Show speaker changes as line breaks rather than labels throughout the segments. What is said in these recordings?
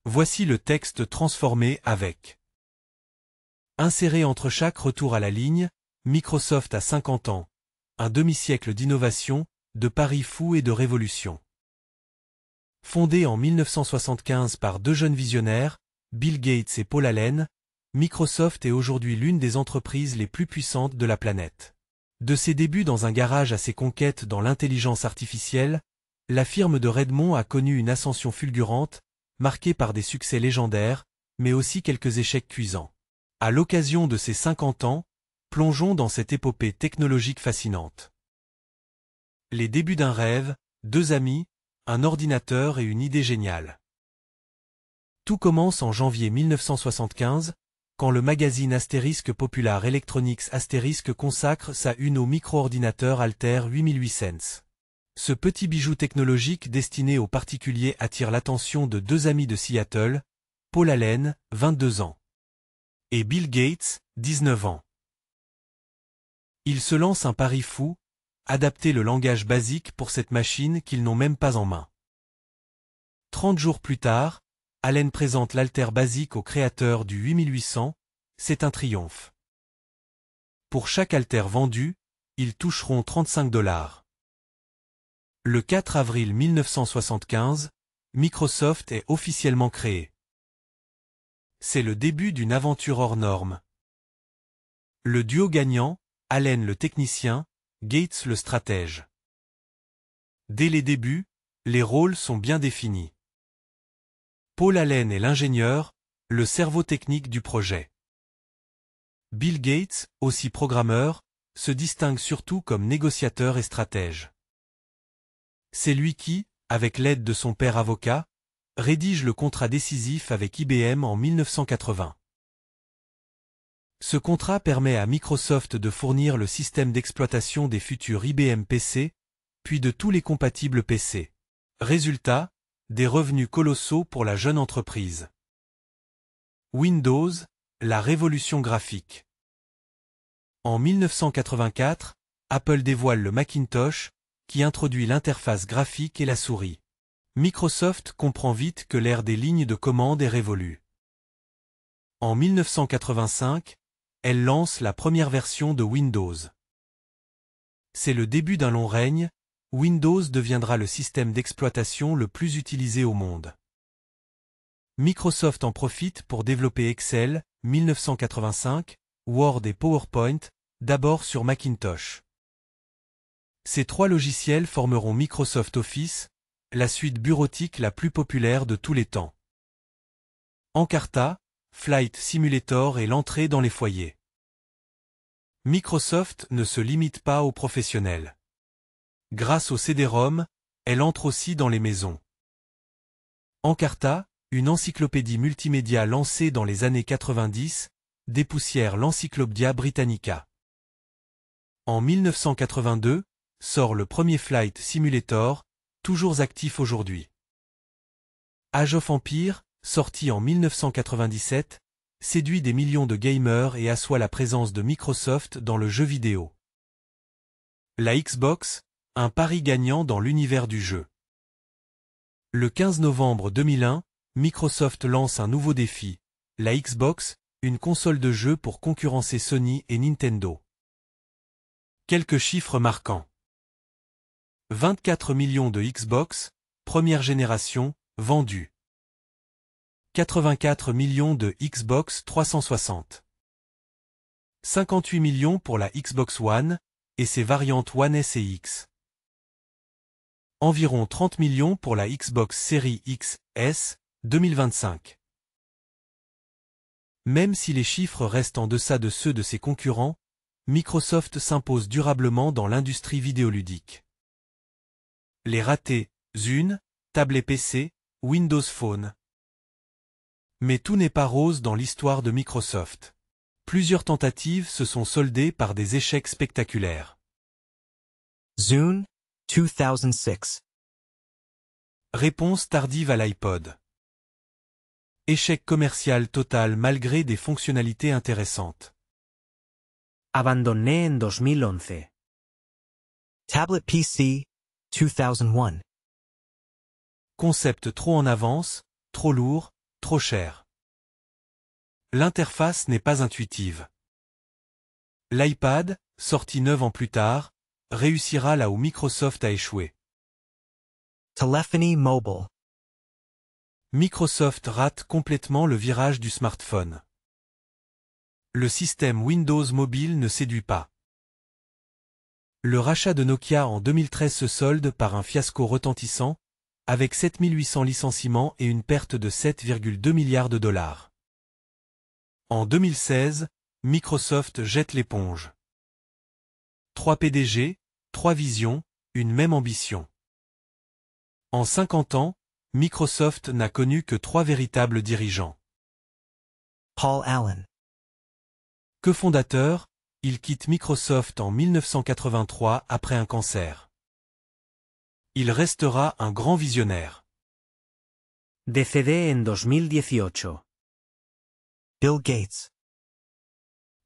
Voici le texte transformé avec. Inséré entre chaque retour à la ligne, Microsoft a 50 ans. Un demi-siècle d'innovation, de paris fous et de révolution. Fondé en 1975 par deux jeunes visionnaires, Bill Gates et Paul Allen, Microsoft est aujourd'hui l'une des entreprises les plus puissantes de la planète. De ses débuts dans un garage à ses conquêtes dans l'intelligence artificielle, la firme de Redmond a connu une ascension fulgurante, marquée par des succès légendaires, mais aussi quelques échecs cuisants. À l'occasion de ses 50 ans, plongeons dans cette épopée technologique fascinante. Les débuts d'un rêve, deux amis, un ordinateur et une idée géniale. Tout commence en janvier 1975, quand le magazine Asterisk Popular Electronics Asterisk consacre sa une au micro-ordinateur Altair 8800. Ce petit bijou technologique destiné aux particuliers attire l'attention de deux amis de Seattle, Paul Allen, 22 ans, et Bill Gates, 19 ans. Ils se lancent un pari fou, adapter le langage basique pour cette machine qu'ils n'ont même pas en main. 30 jours plus tard, Allen présente l'Altair basique aux créateurs du 8800, c'est un triomphe. Pour chaque Altair vendu, ils toucheront 35 $. Le 4 avril 1975, Microsoft est officiellement créé. C'est le début d'une aventure hors norme. Le duo gagnant, Allen le technicien, Gates le stratège. Dès les débuts, les rôles sont bien définis. Paul Allen est l'ingénieur, le cerveau technique du projet. Bill Gates, aussi programmeur, se distingue surtout comme négociateur et stratège. C'est lui qui, avec l'aide de son père avocat, rédige le contrat décisif avec IBM en 1980. Ce contrat permet à Microsoft de fournir le système d'exploitation des futurs IBM PC, puis de tous les compatibles PC. Résultat, des revenus colossaux pour la jeune entreprise. Windows, la révolution graphique. En 1984, Apple dévoile le Macintosh, qui introduit l'interface graphique et la souris. Microsoft comprend vite que l'ère des lignes de commande est révolue. En 1985, elle lance la première version de Windows. C'est le début d'un long règne, Windows deviendra le système d'exploitation le plus utilisé au monde. Microsoft en profite pour développer Excel, 1985, Word et PowerPoint, d'abord sur Macintosh. Ces trois logiciels formeront Microsoft Office, la suite bureautique la plus populaire de tous les temps. Encarta, Flight Simulator et l'entrée dans les foyers. Microsoft ne se limite pas aux professionnels. Grâce au CD-ROM, elle entre aussi dans les maisons. Encarta, une encyclopédie multimédia lancée dans les années 90, dépoussière l'Encyclopædia Britannica. En 1982, sort le premier Flight Simulator, toujours actif aujourd'hui. Age of Empires, sorti en 1997, séduit des millions de gamers et assoit la présence de Microsoft dans le jeu vidéo. La Xbox, un pari gagnant dans l'univers du jeu. Le 15 novembre 2001, Microsoft lance un nouveau défi, la Xbox, une console de jeu pour concurrencer Sony et Nintendo. Quelques chiffres marquants. 24 millions de Xbox, première génération, vendus. 84 millions de Xbox 360. 58 millions pour la Xbox One, et ses variantes One S et X. Environ 30 millions pour la Xbox Series X, S, 2025. Même si les chiffres restent en deçà de ceux de ses concurrents, Microsoft s'impose durablement dans l'industrie vidéoludique. Les ratés, Zune, tablets PC, Windows Phone. Mais tout n'est pas rose dans l'histoire de Microsoft. Plusieurs tentatives se sont soldées par des échecs spectaculaires.
Zune, 2006.
Réponse tardive à l'iPod. Échec commercial total malgré des fonctionnalités intéressantes.
Abandoné en 2011. Tablet PC, 2001.
Concept trop en avance, trop lourd, trop cher. L'interface n'est pas intuitive. L'iPad, sorti 9 ans plus tard, réussira là où Microsoft a échoué.
Telephony mobile.
Microsoft rate complètement le virage du smartphone. Le système Windows Mobile ne séduit pas. Le rachat de Nokia en 2013 se solde par un fiasco retentissant, avec 7800 licenciements et une perte de 7,2 milliards de dollars. En 2016, Microsoft jette l'éponge. 3 PDG, 3 visions, une même ambition. En 50 ans, Microsoft n'a connu que 3 véritables dirigeants.
Paul Allen.
Cofondateur, il quitte Microsoft en 1983 après un cancer. Il restera un grand visionnaire.
Décédé en 2018. Bill Gates.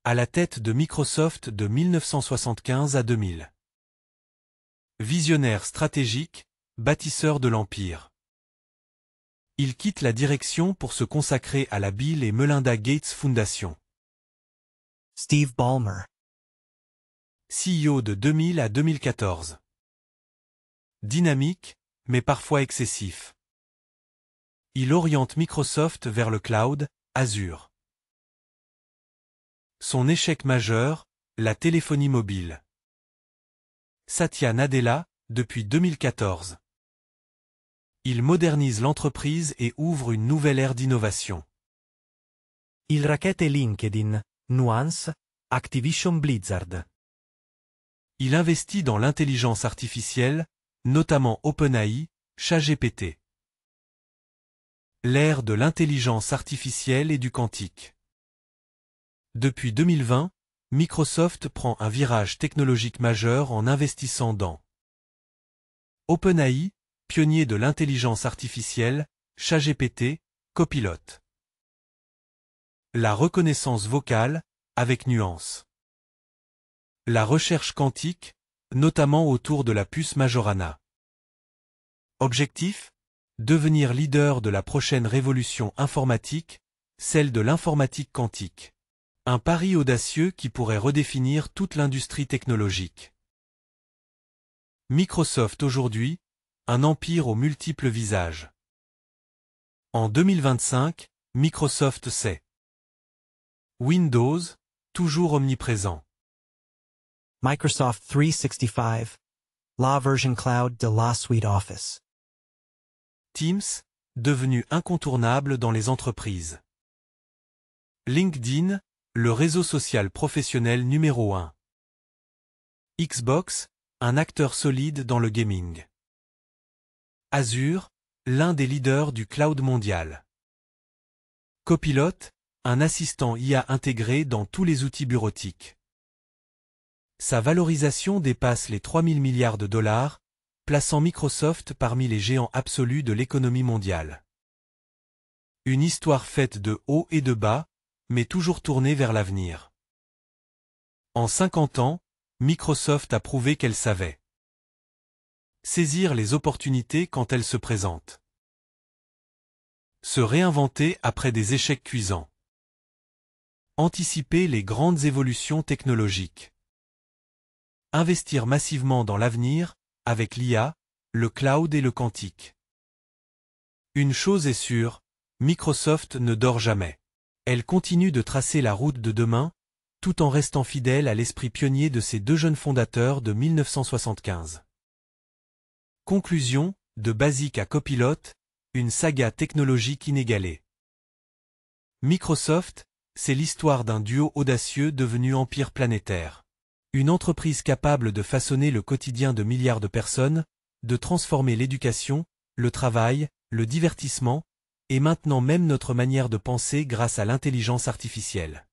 À la tête de Microsoft de 1975 à 2000. Visionnaire stratégique, bâtisseur de l'empire. Il quitte la direction pour se consacrer à la Bill et Melinda Gates Foundation.
Steve Ballmer.
CEO de 2000 à 2014. Dynamique, mais parfois excessif. Il oriente Microsoft vers le cloud, Azure. Son échec majeur, la téléphonie mobile. Satya Nadella, depuis 2014. Il modernise l'entreprise et ouvre une nouvelle ère d'innovation.
Il rachète LinkedIn, Nuance, Activision Blizzard.
Il investit dans l'intelligence artificielle, notamment OpenAI, ChatGPT. L'ère de l'intelligence artificielle et du quantique. Depuis 2020, Microsoft prend un virage technologique majeur en investissant dans OpenAI, pionnier de l'intelligence artificielle, ChatGPT, Copilot. La reconnaissance vocale, avec nuance. La recherche quantique, notamment autour de la puce Majorana. Objectif ? Devenir leader de la prochaine révolution informatique, celle de l'informatique quantique. Un pari audacieux qui pourrait redéfinir toute l'industrie technologique. Microsoft aujourd'hui, un empire aux multiples visages. En 2025, Microsoft c'est Windows, toujours omniprésent.
Microsoft 365. La version cloud de la suite Office.
Teams, devenu incontournable dans les entreprises. LinkedIn, le réseau social professionnel numéro 1. Xbox, un acteur solide dans le gaming. Azure, l'un des leaders du cloud mondial. Copilot, un assistant IA intégré dans tous les outils bureautiques. Sa valorisation dépasse les 3000 milliards de dollars, plaçant Microsoft parmi les géants absolus de l'économie mondiale. Une histoire faite de hauts et de bas, mais toujours tournée vers l'avenir. En 50 ans, Microsoft a prouvé qu'elle savait saisir les opportunités quand elles se présentent. Se réinventer après des échecs cuisants. Anticiper les grandes évolutions technologiques. Investir massivement dans l'avenir, avec l'IA, le cloud et le quantique. Une chose est sûre, Microsoft ne dort jamais. Elle continue de tracer la route de demain, tout en restant fidèle à l'esprit pionnier de ses deux jeunes fondateurs de 1975. Conclusion, de Basic à Copilot, une saga technologique inégalée. Microsoft, c'est l'histoire d'un duo audacieux devenu empire planétaire. Une entreprise capable de façonner le quotidien de milliards de personnes, de transformer l'éducation, le travail, le divertissement, et maintenant même notre manière de penser grâce à l'intelligence artificielle.